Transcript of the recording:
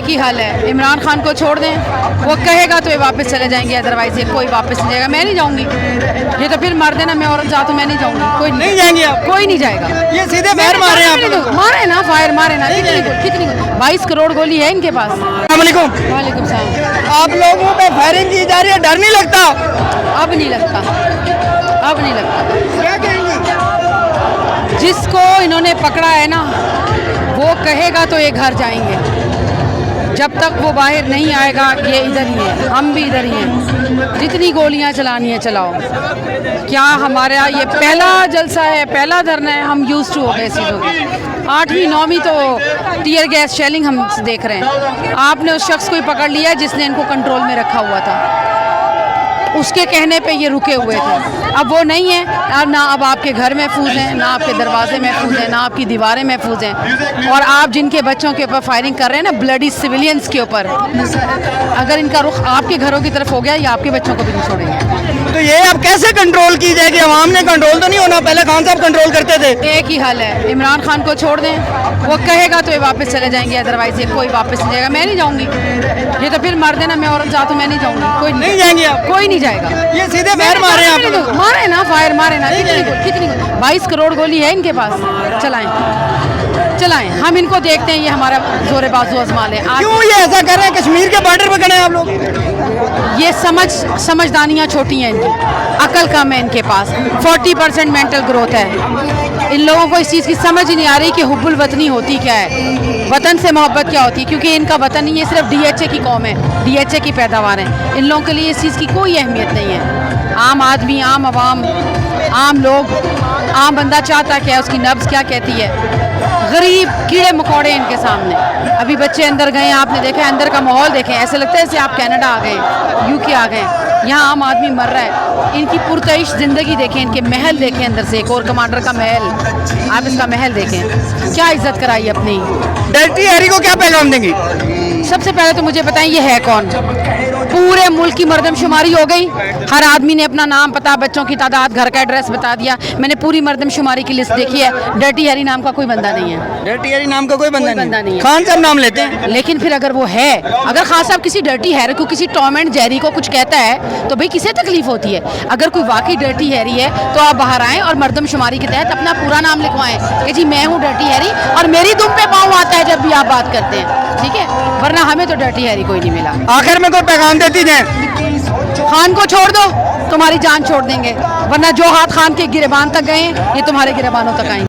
ही हाल है। इमरान खान को छोड़ दें, वो कहेगा तो ये वापस चले जाएंगे, अदरवाइज ये कोई वापस नहीं जाएगा। मैं नहीं जाऊंगी, ये तो फिर मार देना, मैं औरत जाती मैं नहीं जाऊंगी। कोई नहीं जाएंगे आप? कोई नहीं जाएगा। ये सीधे फायर मारे हैं आप? मारे ना, फायर मारे ना। कितनी 22 करोड़ गोली है इनके पास। अस्सलामुअलैकुम। वालेकुम सलाम। आप लोगों पे फायरिंग की जा रही है, डर नहीं लगता? अब नहीं लगता, अब नहीं लगता। क्या कहेंगे? जिसको इन्होंने पकड़ा है ना, वो कहेगा तो ये घर जाएंगे। जब तक वो बाहर नहीं आएगा, ये इधर ही है, हम भी इधर ही हैं। जितनी गोलियां चलानी है चलाओ। क्या हमारा ये पहला जलसा है, पहला धरना है, हम यूज्ड टू हो गए चीज़ों की। 8वीं 9वीं तो टीयर गैस शेलिंग हम देख रहे हैं। आपने उस शख्स को ही पकड़ लिया जिसने इनको कंट्रोल में रखा हुआ था, उसके कहने पे ये रुके हुए थे। अब वो नहीं है, और ना अब आपके घर महफूज हैं, ना आपके दरवाजे महफूज हैं, ना आपकी दीवारें महफूज हैं। और आप जिनके बच्चों के ऊपर फायरिंग कर रहे हैं ना, ब्लडी सिविलियंस के ऊपर, अगर इनका रुख आपके घरों की तरफ हो गया, या आपके बच्चों को भी नहीं छोड़ेंगे। तो ये अब कैसे कंट्रोल की जाएगी? अवाम ने कंट्रोल तो नहीं होना? पहले खान साहब कंट्रोल करते थे। एक ही हल है, इमरान खान को छोड़ दें, वो कहेगा तो ये वापस चले जाएंगे, अदरवाइज ये कोई वापस नहीं जाएगा। मैं नहीं जाऊंगी, ये तो फिर मार देना, मैं औरत जाती मैं नहीं जाऊंगी। कोई नहीं जाएंगे आप? कोई नहीं जाएगा। ये सीधे फायर मारे हैं आप? मारे ना, फायर मारे ना। कितनी 22 करोड़ गोली है इनके पास। चलाएं, हम इनको देखते हैं, ये हमारा जोरे बाजू आजमा ले। क्यों ये ऐसा कर रहे हैं? कश्मीर के बॉर्डर पे खड़े हैं आप लोग। ये समझदानियाँ छोटी हैं इनकी, अकल कम है इनके पास। 40% मेंटल ग्रोथ है। इन लोगों को इस चीज़ की समझ ही नहीं आ रही कि हुब्बुल वतनी होती क्या है, वतन से मोहब्बत क्या होती है। क्योंकि इनका वतन नहीं है, सिर्फ DHA की कौम है, DHA की पैदावार है। इन लोगों के लिए इस चीज़ की कोई अहमियत नहीं है। आम आदमी, आम आवाम, आम लोग, आम बंदा चाहता क्या है, उसकी नब्ज़ क्या कहती है। गरीब कीड़े मकोड़े इनके सामने। अभी बच्चे अंदर गए, आपने देखा अंदर का माहौल देखें, ऐसे लगता है जैसे आप कनाडा आ गए, UK आ गए। यहाँ आम आदमी मर रहा है। इनकी पुरतइश ज़िंदगी देखें, इनके महल देखें अंदर से। एक और कमांडर का महल, आप इसका महल देखें, क्या इज्जत कराई अपनी। डर्टी हैरी को क्या पैगाम देंगी? सबसे पहले तो मुझे बताएं ये है कौन। पूरे मुल्क की मर्दमशुमारी हो गई, हर आदमी ने अपना नाम, पता, बच्चों की तादाद, घर का एड्रेस बता दिया। मैंने पूरी मर्दमशुमारी की लिस्ट देखी है। डर्टी हैरी नाम का कोई बंदा नहीं है। डर्टी हैरी नाम का कोई बंदा नहीं है। है। खान साहब नाम लेते हैं। लेकिन फिर अगर वो है, अगर खान साहब किसी डर्टी हैरी को, किसी टॉम एंड जेरी को कुछ कहता है, तो भाई किसे तकलीफ होती है? अगर कोई वाकई डर्टी हैरी है तो आप बाहर आएँ और मर्दमशुमारी के तहत अपना पूरा नाम लिखवाएं कि जी मैं हूँ डर्टी हैरी, और मेरी दुम पे पाँव आता है जब भी आप बात करते हैं, ठीक है? वरना हमें तो डर्टी हैरी कोई नहीं मिला। आखिर में कोई पैगाम देती जाए? खान को छोड़ दो, तुम्हारी जान छोड़ देंगे, वरना जो हाथ खान के गिरेबान तक गए, ये तुम्हारे गिरेबानों तक आएंगे।